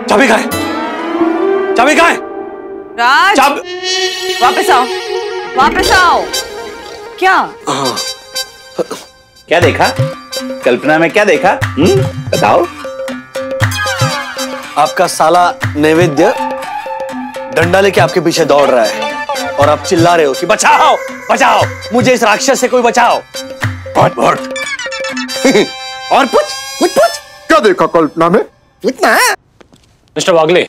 चाबी कहाँ है? चाबी कहाँ है? राज, वापस आओ, वापस आओ। क्या? क्या देखा? कल्पना में क्या देखा? बताओ। आपका साला नैवेद्य डंडा लेके आपके पीछे दौड़ रहा है और आप चिल्ला रहे हो कि बचाओ बचाओ, मुझे इस राक्षस से कोई बचाओ। बहुत और पूछ। क्या देखा कल्पना में? इतना है? मिस्टर वागले,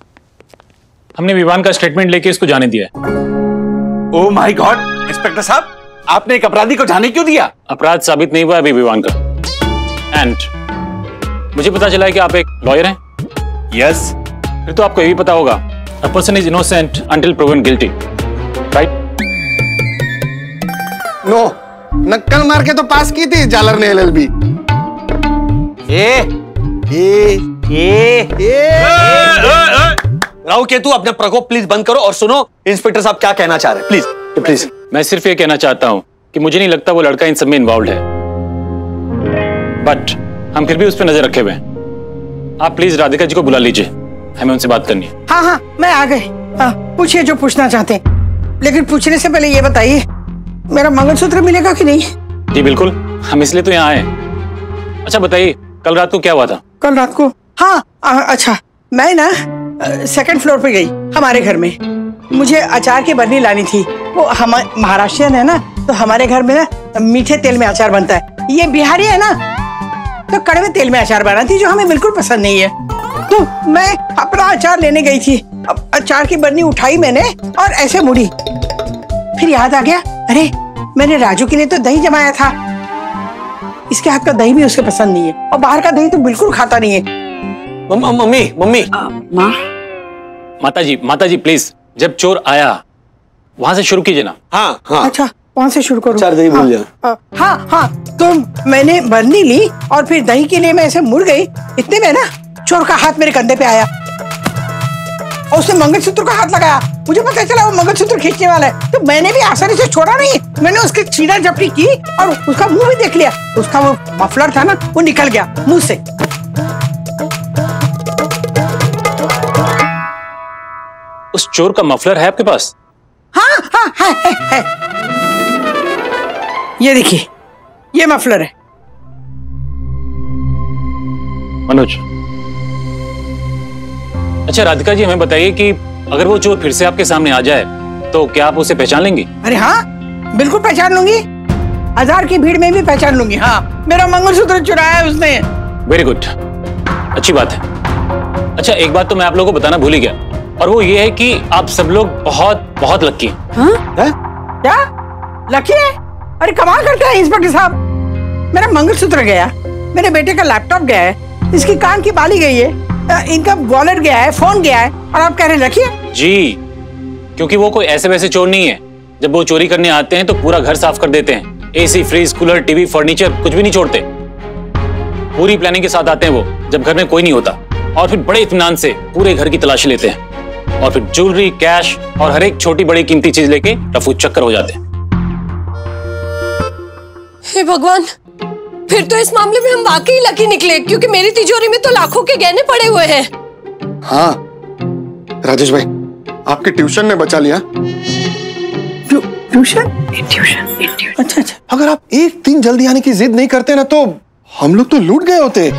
हमने विवान का स्टेटमेंट लेके इसको जाने दिया है। ओह माय गॉड, इंस्पेक्टर साहब, आपने एक अपराधी को जाने क्यों दिया? अपराध साबित नहीं हुआ अभी विवान का। एंड मुझे पता चला है कि आप एक लॉयर हैं। यस। फिर तो आपको ये भी पता होगा, a person is innocent until proven guilty, right? No, नक्कल मार के तो पास की थी जालर ने एलएलबी। राव केतु, अपना प्रकोप प्लीज बंद करो और सुनो इंस्पेक्टर साहब क्या कहना चाह रहे हैं। Please please. मैं सिर्फ ये कहना चाहता हूं कि मुझे नहीं लगता वो लड़का इन सब में इन्वॉल्व है, बट हम फिर भी उस पर नजर रखे हुए हैं। आप प्लीज राधिका जी को बुला लीजिए, हमें उनसे बात करनी है। हाँ हाँ, मैं आ गई। पूछिए जो पूछना चाहते हैं, लेकिन पूछने से पहले ये बताइए मेरा मंगलसूत्र मिलेगा कि नहीं? जी बिल्कुल, हम इसलिए तो यहाँ आए। अच्छा बताइए, कल रात को क्या हुआ था? कल रात को? हाँ अच्छा, मैं ना सेकंड फ्लोर पे गई हमारे घर में। मुझे अचार की बरनी लानी थी। वो हम महाराष्ट्रियन है ना, तो हमारे घर में ना मीठे तेल में अचार बनता है। ये बिहारी है ना, तो कड़वे तेल में अचार बनाती, जो हमें बिल्कुल पसंद नहीं है। तो मैं अपना अचार लेने गई थी। अब अचार की बरनी उठाई मैंने और ऐसे मुड़ी, फिर याद आ गया, अरे मैंने राजू के लिए तो दही जमाया था। इसके हाथ का दही भी उसके पसंद नहीं है, और बाहर का दही तो बिल्कुल खाता नहीं है। मम्मी माँ, माता जी प्लीज, जब चोर आया वहां से शुरू कीजिए ना। हाँ। अच्छा, वहाँ से शुरू करूँ? चार दही भूल जाओ। हाँ, तो मैंने बरनी ली और फिर दही के लिए मैं ऐसे मुड़ गई। इतने में ना चोर का हाथ मेरे कंधे पे आया और उसने मंगलसूत्र का हाथ लगाया। मुझे पता चला वो मंगलसूत्र खींचने वाला है, तो मैंने भी आसानी से छोड़ा नहीं। मैंने उसके छीना झपटी की और उसका मुंह भी देख लिया। उसका वो मफलर था ना, वो निकल गया मुंह से। उस चोर का मफलर है आपके पास? हाँ, है। ये देखिए, ये मफलर है। मनोज, अच्छा राधिका जी हमें बताइए कि अगर वो चोर फिर से आपके सामने आ जाए तो क्या आप उसे पहचान लेंगी? अरे हाँ, बिल्कुल पहचान लूंगी। हजार की भीड़ में भी पहचान लूंगी। हाँ, मेरा मंगलसूत्र चुराया है उसने। वेरी गुड, अच्छी बात है। अच्छा एक बात तो मैं आप लोगों को बताना भूल ही गया, और वो ये है कि आप सब लोग बहुत बहुत लकी हैं। हाँ? क्या लकी है? अरे कमाल करते हैं इंस्पेक्टर साहब। मेरा मंगलसूत्र गया, मेरे बेटे का लैपटॉप गया है, इसकी कान की बाली गई है, इनका वॉलेट गया है, फोन गया है, और आप कह रहे हैं लकी है? जी, क्योंकि वो कोई ऐसे वैसे चोर नहीं है। जब वो चोरी करने आते हैं तो पूरा घर साफ कर देते हैं। AC, fridge, cooler, TV, furniture कुछ भी नहीं छोड़ते। पूरी प्लानिंग के साथ आते हैं वो, जब घर में कोई नहीं होता, और फिर बड़े इत्मीनान से पूरे घर की तलाशी लेते हैं, और फिर ज्वेलरी, कैश और हर एक छोटी बड़ी कीमती चीज लेके रफू चक्कर हो जाते हैं। हे भगवान, फिर तो इस मामले में हम वाकई लकी निकले, क्योंकि मेरी तिजोरी में तो लाखों के गहने पड़े हुए हैं। हाँ राजेश भाई, आपके ट्यूशन ने बचा लिया। ट्यूशन? अच्छा। अगर आप एक दिन जल्दी आने की जिद नहीं करते ना, तो हम लोग तो लूट गए होते।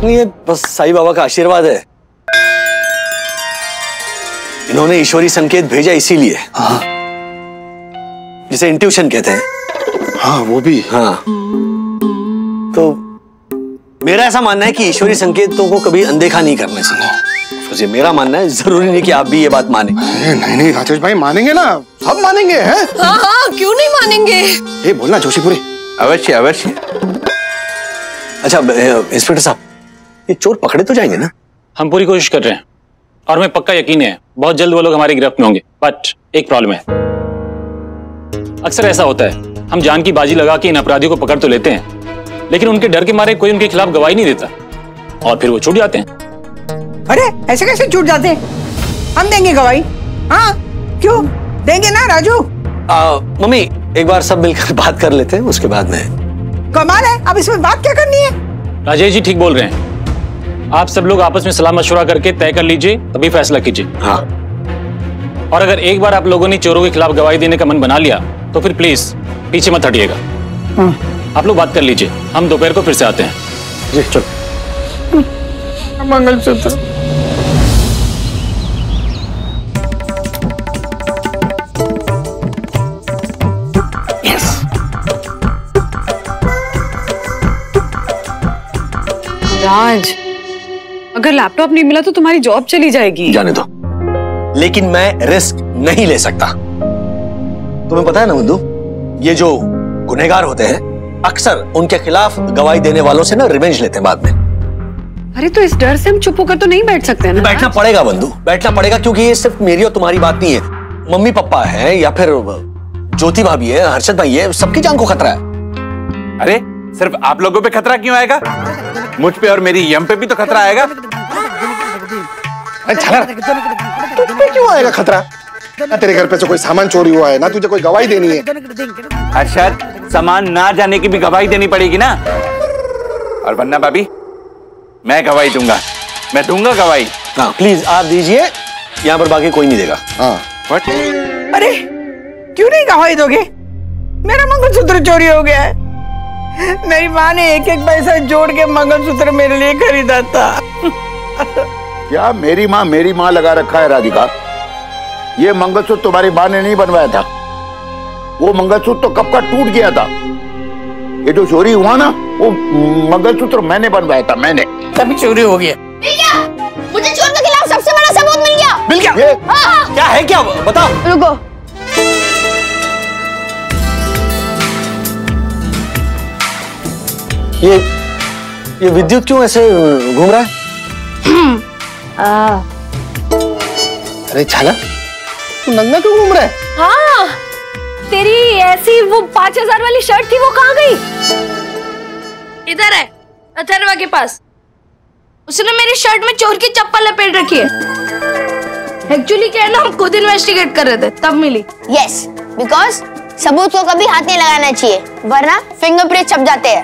ये बस साईं बाबा का आशीर्वाद है। इन्होंने ईश्वरी संकेत भेजा इसीलिए। हाँ, जिसे इंट्यूशन कहते हैं। हाँ वो भी। हाँ, तो मेरा ऐसा मानना है कि ईश्वरी संकेतों को कभी अनदेखा नहीं करना चाहिए। ये मेरा मानना है, जरूरी नहीं कि आप भी ये बात माने। नहीं राजेश भाई, मानेंगे ना, सब मानेंगे हैं। हाँ, क्यों नहीं मानेंगे? ये बोलना जोशीपुरी। अवश्य। अच्छा इंस्पेक्टर साहब, ये चोर पकड़े तो जाएंगे ना? हम पूरी कोशिश कर रहे हैं, और हमें पक्का यकीन है बहुत जल्द वो लोग हमारी गिरफ्त में होंगे। बट एक प्रॉब्लम है, अक्सर ऐसा होता है, हम जान की बाजी लगा के इन अपराधियों को पकड़ तो लेते हैं, लेकिन उनके डर के मारे कोई उनके खिलाफ गवाही नहीं देता, और फिर वो छूट जाते हैं। अरे ऐसे कैसे छूट जाते हैं? हम देंगे गवाही। हाँ, क्यों देंगे ना राजू? मम्मी एक बार सब मिलकर बात कर लेते हैं, उसके बाद में। कमाल है, अब इसमें बात क्या करनी है? राजेश जी ठीक बोल रहे हैं, आप सब लोग आपस में सलाह मशवरा करके तय कर लीजिए, तभी फैसला कीजिए। हाँ। और अगर एक बार आप लोगों ने चोरों के खिलाफ गवाही देने का मन बना लिया तो फिर प्लीज पीछे मत हटिएगा। आप लोग बात कर लीजिए, हम दोपहर को फिर से आते हैं। जी चलो। मंगलसूत्र। राज, अगर लैपटॉप नहीं मिला तो तुम्हारी जॉब चली जाएगी। जाने दो, लेकिन मैं रिस्क नहीं ले सकता। तुम्हें पता है ना बंधु, ये जो गुनहगार होते हैं अक्सर उनके खिलाफ गवाही देने वालों से ना रिवेंज लेते हैं बाद में। अरे तो इस डर से हम चुप होकर तो नहीं बैठ सकते ना। बैठना पड़ेगा बंधु, बैठना पड़ेगा, क्योंकि ये सिर्फ मेरी और तुम्हारी बात नहीं है। मम्मी पापा है या फिर ज्योति भाभी है, हर्षद भाई है, सबकी जान को खतरा है। अरे सिर्फ आप लोगों पे खतरा क्यों आएगा? मुझ पे और मेरी यम पे भी तो खतरा आएगा। तुझ पे क्यों आएगा खतरा? ना तेरे घर पे से कोई सामान चोरी हुआ है, ना तुझे कोई गवाही देनी है। हर्षद, सामान ना जाने की भी गवाही देनी पड़ेगी ना। और वरना भाभी, मैं गवाही दूंगा, मैं दूंगा गवाही। हाँ प्लीज आप दीजिए, यहाँ पर बाकी कोई नहीं देगा। हाँ। What? अरे क्यों नहीं गवाही दोगे? मेरा मंगलसूत्र चोरी हो गया है। मेरी माँ ने एक एक पैसा जोड़ के मंगलसूत्र मेरे लिए खरीदा था। क्या मेरी माँ लगा रखा है राधिका? ये मंगलसूत्र तुम्हारी माँ ने नहीं बनवाया था। वो मंगलसूत्र तो कब का टूट गया था। ये जो चोरी हुआ ना, वो मंगलसूत्र मैंने बनवाया था, मैंने। तभी चोरी हो गया। मुझे चोर के खिलाफ सबसे बड़ा सबूत मिल गया। मिल गया? ये क्या है, क्या बताओ। रुको, ये विद्युत क्यों ऐसे घूम रहा है? अरे छाला, तू नंगा क्यों घूम रहा है? हाँ, तेरी ऐसी वो 5000 वाली शर्ट थी, वो कहाँ गई? इधर है, अथर्वा के पास। उसने मेरी शर्ट में चोर की चप्पल लपेट रखी है। एक्चुअली क्या है ना, हम खुद इन्वेस्टिगेट कर रहे थे, तब मिली। यस, बिकॉज सबूत को कभी हाथ नहीं लगाना चाहिए, वरना फिंगरप्रिंट छप जाते हैं।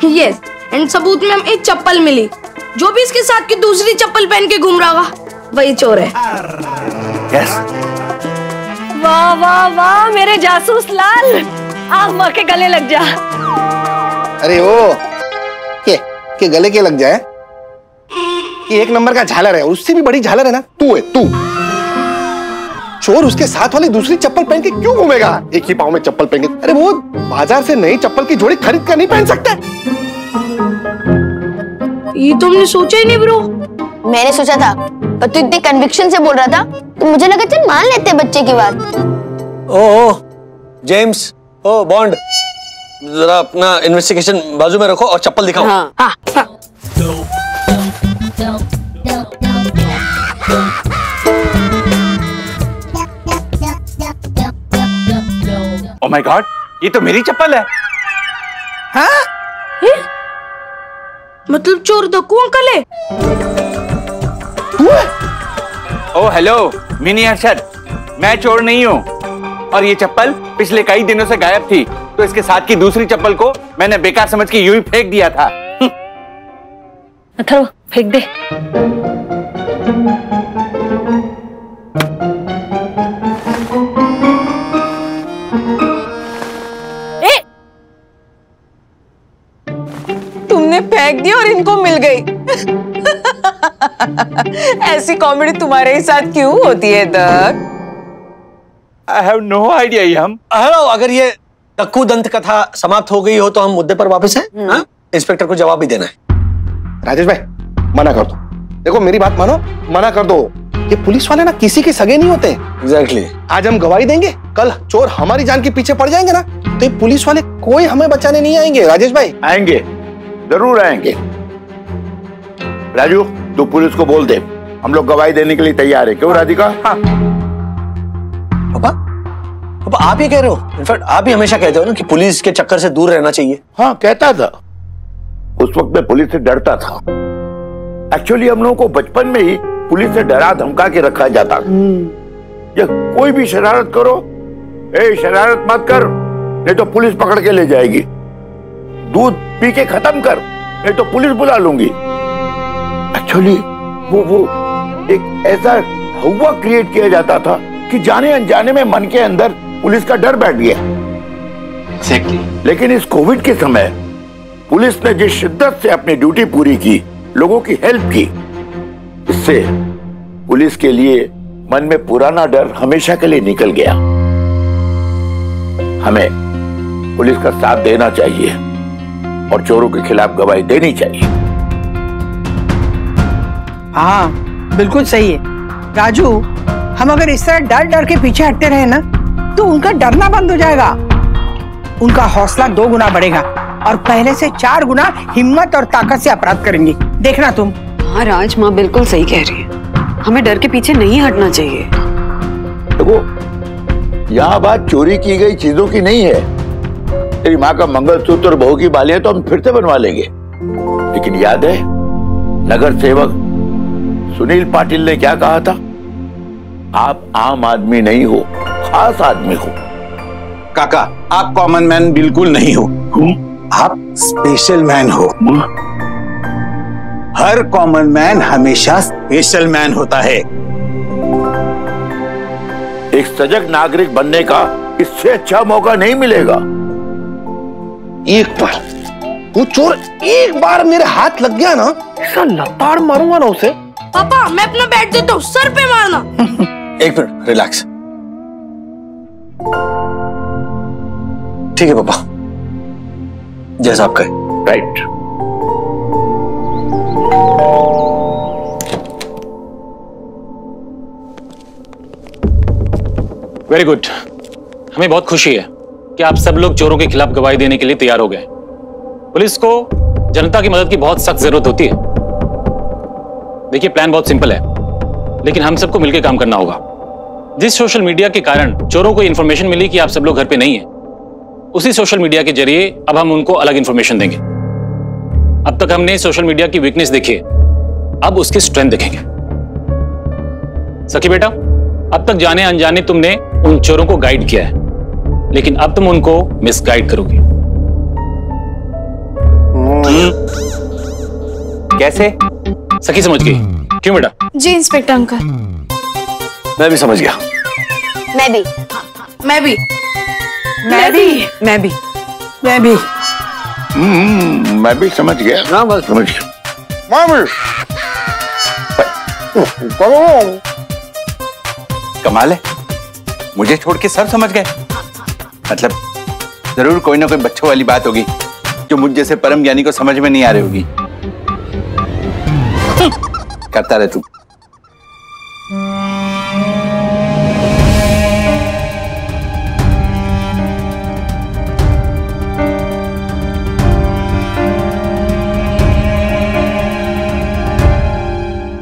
यस, एंड सबूत में हम एक चप्पल मिली। जो भी इसके साथ की दूसरी चप्पल पहन के घूम रहा होगा, वही चोर है। Yes. वाह वाह वाह, मेरे जासूस लाल, आप माँ के गले लग जा। अरे ओ, के गले के लग जाए? ये एक नंबर का झालर है, उससे भी बड़ी झालर है ना तू है, तू। चोर उसके साथ वाली दूसरी चप्पल पहन के क्यों घूमेगा? एक ही पाँव में चप्पल पहन के। अरे वो बाजार से नई चप्पल की जोड़ी खरीद कर नहीं पहन सकता? ये तो हमने सोचा ही नहीं ब्रो। मैंने सोचा था, पर तू इतने कन्विक्शन से बोल रहा था तो मुझे लगा चल मान लेते हैं बच्चे की बात। ओ जेम्स, ओ बॉन्ड, जरा अपना इन्वेस्टिगेशन बाजू में रखो और चप्पल दिखाओ। हाँ। हाँ। Oh my God, ये तो मेरी चप्पल है। हाँ? मतलब चोर दक्कू अंकल है? ओ हेलो मिनी हर्षद, मैं चोर नहीं हूँ। और ये चप्पल पिछले कई दिनों से गायब थी, तो इसके साथ की दूसरी चप्पल को मैंने बेकार समझ के यूं ही फेंक दिया था। अथर्व फेंक दे। तुमने फेंक दी और इनको मिल गई। ऐसी कॉमेडी तुम्हारे ही साथ क्यों होती है Dutt? I have no idea यम। हेलो, अगर ये डक्कू दंत कथा समाप्त हो गई हो तो हम मुद्दे पर वापस हैं। हाँ? इंस्पेक्टर को जवाब भी देना है। राजेश भाई, मना कर दो। देखो मेरी बात मानो, मना कर दो। ये पुलिस वाले ना किसी के सगे नहीं होते। एग्जैक्टली। आज हम गवाही देंगे, कल चोर हमारी जान के पीछे पड़ जाएंगे ना, तो ये पुलिस वाले कोई हमें बचाने नहीं आएंगे। राजेश भाई आएंगे, जरूर आएंगे। राजू, तू पुलिस को बोल दे, हम लोग गवाही देने के लिए तैयार है। क्यों राधिका? हाँ। पापा आप ये कह रहे हो? इनफैक्ट आप ही हमेशा कहते हो ना कि पुलिस के चक्कर से दूर रहना चाहिए। हाँ कहता था, उस वक्त मैं पुलिस से डरता था। एक्चुअली हम लोगों को बचपन में ही पुलिस से डरा धमका के रखा जाता। या कोई भी शरारत करो, ए शरारत मत कर, नहीं तो पुलिस पकड़ के ले जाएगी। दूध पी के खत्म कर, नहीं तो पुलिस बुला लूंगी। एक्चुअली वो एक ऐसा हवा क्रिएट किया जाता था कि जाने अनजाने में मन के अंदर पुलिस का डर बैठ गया। लेकिन इस कोविड के समय पुलिस ने जिस शिद्दत से अपनी ड्यूटी पूरी की, लोगों की हेल्प की, इससे पुलिस के लिए मन में पुराना डर हमेशा के लिए निकल गया। हमें पुलिस का साथ देना चाहिए और चोरों के खिलाफ गवाही देनी चाहिए। हाँ बिल्कुल सही है राजू। हम अगर इस तरह डर डर के पीछे हटते रहे ना तो उनका डरना बंद हो जाएगा, उनका हौसला 2 गुना बढ़ेगा और पहले से 4 गुना हिम्मत और ताकत से अपराध करेंगे। देखना तुम। हाँ राज, माँ बिल्कुल सही कह रही है, हमें डर के पीछे नहीं हटना चाहिए। देखो यहाँ बात चोरी की गई चीजों की नहीं है। तेरी माँ का मंगलसूत्र और बहू की बालियां तो हम फिर से बनवा लेंगे, लेकिन याद है नगर सेवक सुनील पाटिल ने क्या कहा था? आप आम आदमी नहीं हो, खास आदमी हो। काका, आप कॉमन मैन बिल्कुल नहीं हो, आप स्पेशल मैन हो। हर कॉमन मैन हमेशा स्पेशल मैन होता है। एक सजग नागरिक बनने का इससे अच्छा मौका नहीं मिलेगा। एक बार वो चोर एक बार मेरे हाथ लग गया ना, ऐसा लताड़ मारूंगा ना उसे। पापा मैं अपना बैट देता हूँ, सर पे मारना। एक मिनट, रिलैक्स। ठीक है पापा, जैसा आप कहें। राइट। Very good. हमें बहुत खुशी है कि आप सब लोग चोरों के खिलाफ गवाही देने के लिए तैयार हो गए। पुलिस को जनता की मदद की बहुत सख्त जरूरत होती है। देखिए, प्लान बहुत सिंपल है, लेकिन हम सबको मिलकर काम करना होगा। जिस सोशल मीडिया के कारण चोरों को इंफॉर्मेशन मिली कि आप सब लोग घर पे नहीं है, उसी सोशल मीडिया के जरिए अब हम उनको अलग इंफॉर्मेशन देंगे। अब तक हमने सोशल मीडिया की वीकनेस देखी है, अब उसकी स्ट्रेंथ देखेंगे। सखी बेटा, अब तक जाने अनजाने तुमने उन चोरों को गाइड किया है, लेकिन अब तुम उनको मिसगाइड करोगे। कैसे? सखी समझ गई? क्यों बेटा? जी इंस्पेक्टर अंकल। मैं भी समझ गया। मैं भी। मैं भी। मैं भी। मैं भी। मैं भी। मैं भी समझ गया। हाँ बस समझ गया। कमाल है, मुझे छोड़ के सब समझ गए। मतलब जरूर कोई ना कोई बच्चों वाली बात होगी जो मुझ जैसे परम ज्ञानी को समझ में नहीं आ रही होगी। करता रहे तू।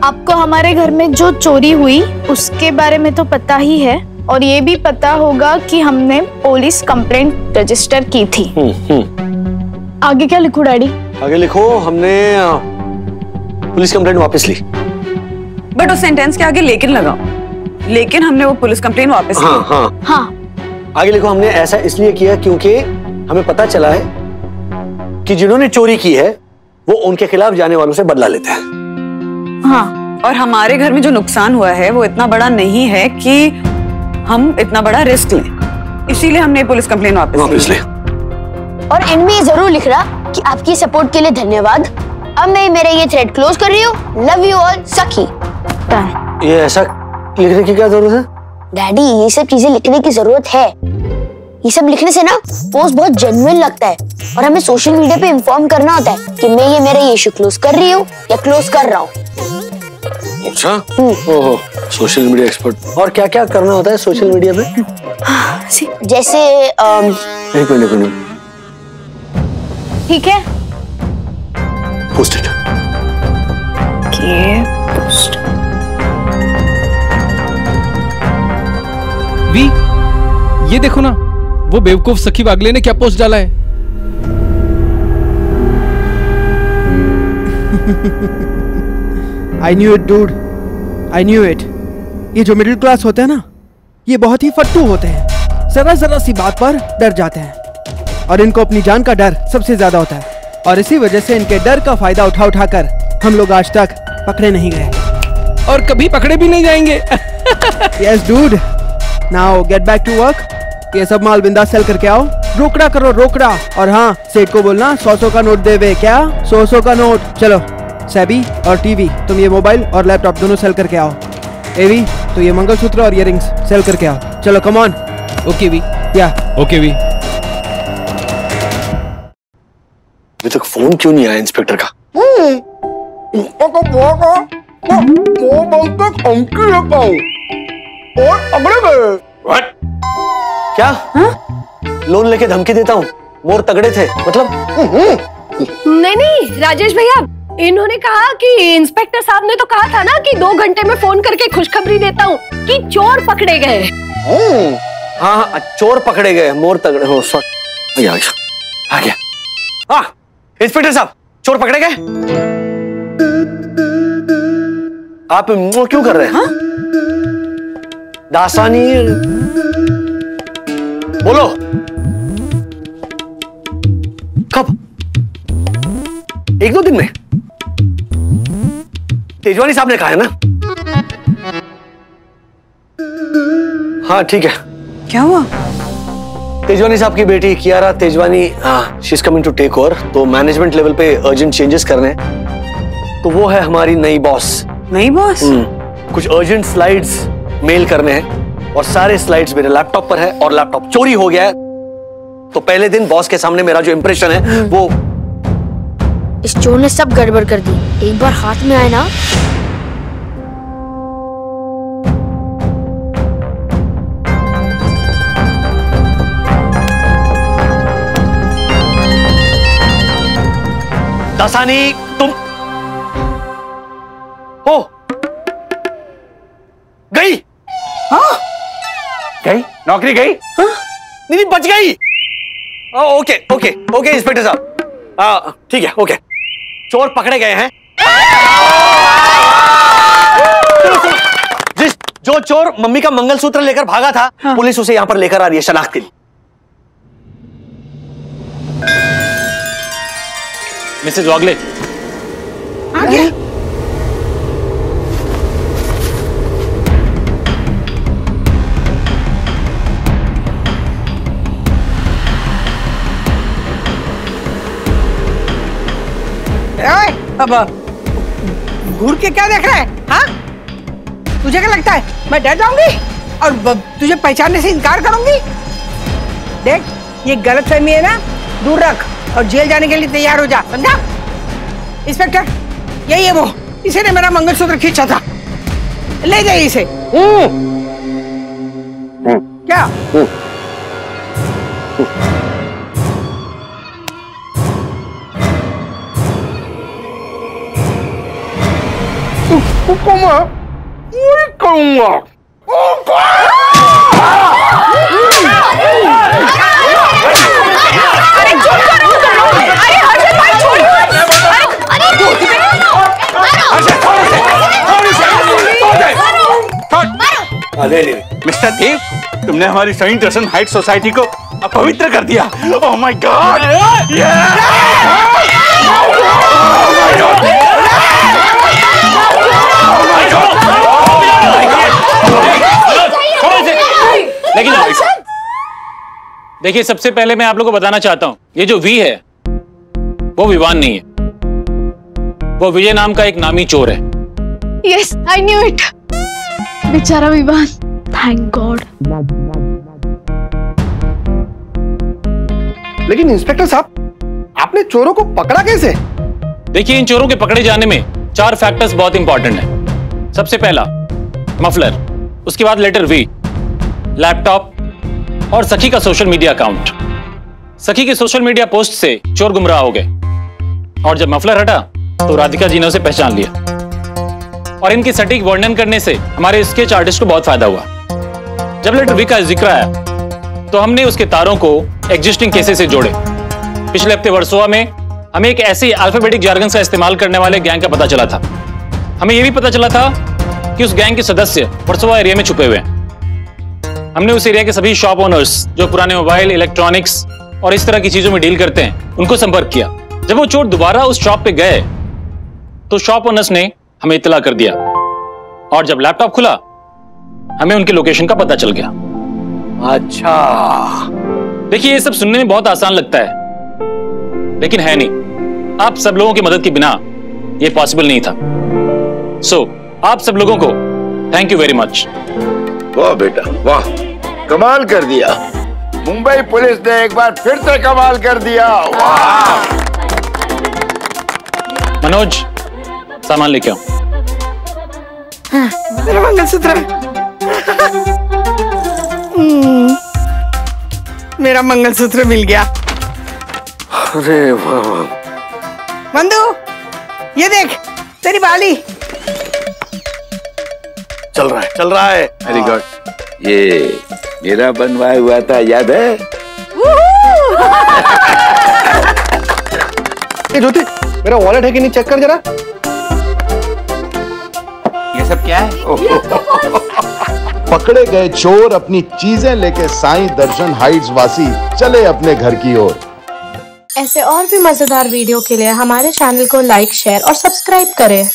आपको हमारे घर में जो चोरी हुई उसके बारे में तो पता ही है, और ये भी पता होगा कि हमने पुलिस कंप्लेंट रजिस्टर की थी। आगे क्या लिखूं डैडी? आगे लिखो, हमने पुलिस कंप्लेंट वापस ली। बट उस सेंटेंस के आगे लेकिन लगाओ। लेकिन हमने वो पुलिस कंप्लेंट वापस ली। हाँ हाँ हाँ। आगे लिखो, हमने ऐसा इसलिए किया क्योंकि हमें पता चला है कि जिन्होंने चोरी की है वो उनके खिलाफ जाने वालों से बदला लेते हैं। हाँ, और हमारे घर में जो नुकसान हुआ है वो इतना बड़ा नहीं है कि हम इतना बड़ा रिस्क लें, इसीलिए हमने पुलिस कंप्लेंट वापस ली। और एंड में ये जरूर लिख रहा कि आपकी सपोर्ट के लिए धन्यवाद। अब मैं मेरा ये थ्रेड क्लोज कर रही हूँ। लव यू ऑल, सखी। ये ऐसा लिखने की क्या जरूरत है? डैडी, ये सब चीजें लिखने की जरूरत है। ये सब लिखने से ना पोस्ट बहुत जेन्युइन लगता है, और हमें सोशल मीडिया पे इन्फॉर्म करना होता है कि मैं ये मेरा ये इशू क्लोज कर रही हूँ या क्लोज कर रहा हूँ। अच्छा, ओहो, सोशल मीडिया एक्सपर्ट। और क्या क्या करना होता है सोशल मीडिया पे? जैसे एक मिनट, ठीक है। Post it. पोस्ट। वी, ये देखो ना, वो बेवकूफ सखी वागले ने क्या पोस्ट डाला है। I knew it, dude. I knew it. ये जो मिडिल क्लास होते हैं ना, ये बहुत ही फट्टू होते हैं। जरा जरा सी बात पर डर जाते हैं, और इनको अपनी जान का डर सबसे ज्यादा होता है, और इसी वजह से इनके डर का फायदा उठा उठाकर हम लोग आज तक पकड़े नहीं गए और कभी पकड़े भी नहीं जाएंगे। Yes dude, now get back to work. ये सब माल बिंदास सेल करके आओ, रोकड़ा करो रोकड़ा। और हाँ, सेठ को बोलना 100 का नोट देवे। क्या 100 का नोट? चलो सैबी और टीवी, तुम ये मोबाइल और लैपटॉप दोनों सेल करके आओ। एवी, तो ये मंगलसूत्र और इयररिंग्स सेल करके आओ। चलो कम ऑन। ओके वी। या ओके वी। अभी तक फोन क्यों नहीं आया इंस्पेक्टर का? क्या? लोन लेके धमकी देता हूँ? मोर तगड़े थे मतलब? नहीं राजेश भैया, इन्होंने कहा कि इंस्पेक्टर साहब ने तो कहा था ना कि 2 घंटे में फोन करके खुशखबरी देता हूँ कि चोर पकड़े गए। हाँ, चोर पकड़े गए, मोर तगड़े हो। सॉरी, आ गया। हाँ इंस्पेक्टर साहब, चोर पकड़े गए। आप क्यों कर रहे हैं? दासानी बोलो, कब? 1-2 दिन में? तेजवानी साहब ने कहा है ना? हाँ ठीक है। क्या हुआ? तेजवानी साहब की बेटी Kiara Tejwani, she is coming to take over. तो मैनेजमेंट लेवल पे अर्जेंट चेंजेस करने हैं, तो वो है हमारी नई बॉस। नई बॉस? कुछ अर्जेंट स्लाइड्स मेल करने हैं और सारे स्लाइड्स मेरे लैपटॉप पर है और लैपटॉप चोरी हो गया है। तो पहले दिन बॉस के सामने मेरा जो इंप्रेशन है वो, इस चोर ने सब गड़बड़ कर दी। एक बार हाथ में आए ना, दसानी तुम हो गई? हाँ? गई? नौकरी गई? हाँ? नहीं बच गई। ओके ओके ओके इंस्पेक्टर साहब, ठीक है ओके। चोर पकड़े गए हैं। जो चोर मम्मी का मंगलसूत्र लेकर भागा था, हाँ। पुलिस उसे यहां पर लेकर आ रही है शनाख्त के लिए। मिसेज वागले, आगे। अब घूर के क्या देख रहा है? हाँ, तुझे क्या लगता है मैं डर जाऊंगी और तुझे पहचानने से इनकार करूंगी? देख, ये गलतफहमी है ना, दूर रख और जेल जाने के लिए तैयार हो जा, समझा? इंस्पेक्टर, यही है वो, इसी ने मेरा मंगलसूत्र खींचा था। ले जाइए इसे। क्या? मिस्टर देव, तुमने हमारी सेंट रसन हाइट सोसाइटी को अपवित्र कर दिया। Oh my God! लेकिन देखिए, सबसे पहले मैं आप लोगों को बताना चाहता हूं, ये जो वी है वो विवान नहीं है, वो विजय नाम का एक नामी चोर है। Yes, I knew it. बेचारा विवान, थैंक गॉड। लेकिन इंस्पेक्टर साहब, आपने चोरों को पकड़ा कैसे? देखिए, इन चोरों के पकड़े जाने में 4 फैक्टर्स बहुत इंपॉर्टेंट हैं। सबसे पहला मफलर, उसके बाद लेटर वी, लैपटॉप और सखी का सोशल मीडिया अकाउंट। सखी के सोशल मीडिया पोस्ट से चोर गुमराह हो गए और जब मफलर हटा तो राधिका जी ने उसे पहचान लिया और इनके सटीक वर्णन करने से हमारे स्केच आर्टिस्ट को बहुत फायदा हुआ। जब लेटर वी का जिक्र आया तो हमने उसके तारों को एग्जिस्टिंग केसेस से जोड़े। पिछले हफ्ते वर्सोवा में हमें एक ऐसी अल्फाबेटिक जार्गन का इस्तेमाल करने वाले गैंग का पता चला था। हमें यह भी पता चला था कि उस गैंग के सदस्य वर्सोवा एरिया में छुपे हुए हैं। हमने उस एरिया के सभी शॉप ओनर्स जो पुराने मोबाइल, इलेक्ट्रॉनिक्स और इस तरह की चीजों में डील करते हैं, उनको संपर्क किया। जब वो चोर दोबारा उस शॉप पे गए तो शॉप ओनर्स ने हमें इत्तला कर दिया और जब लैपटॉप खुला हमें उनके लोकेशन का पता चल गया। अच्छा, देखिए ये सब सुनने में बहुत आसान लगता है लेकिन है नहीं। आप सब लोगों की मदद के बिना ये पॉसिबल नहीं था। सो आप सब लोगों को थैंक यू वेरी मच। वाह बेटा वाह, कमाल कर दिया। मुंबई पुलिस ने एक बार फिर से कमाल कर दिया। वाह। मनोज सामान लेके आओ। मेरा मंगलसूत्र। मेरा मंगलसूत्र मिल गया। अरे वाह। मंदू ये देख तेरी बाली। चल रहा है। Very good. ये मेरा बनवाया हुआ था, याद है? ये ज्योति, मेरा वॉलेट है कि नहीं चेक कर जरा। ये सब क्या है? पकड़े गए चोर अपनी चीजें लेके साईं दर्शन हाइट्स वासी चले अपने घर की ओर। ऐसे और भी मजेदार वीडियो के लिए हमारे चैनल को लाइक, शेयर और सब्सक्राइब करें।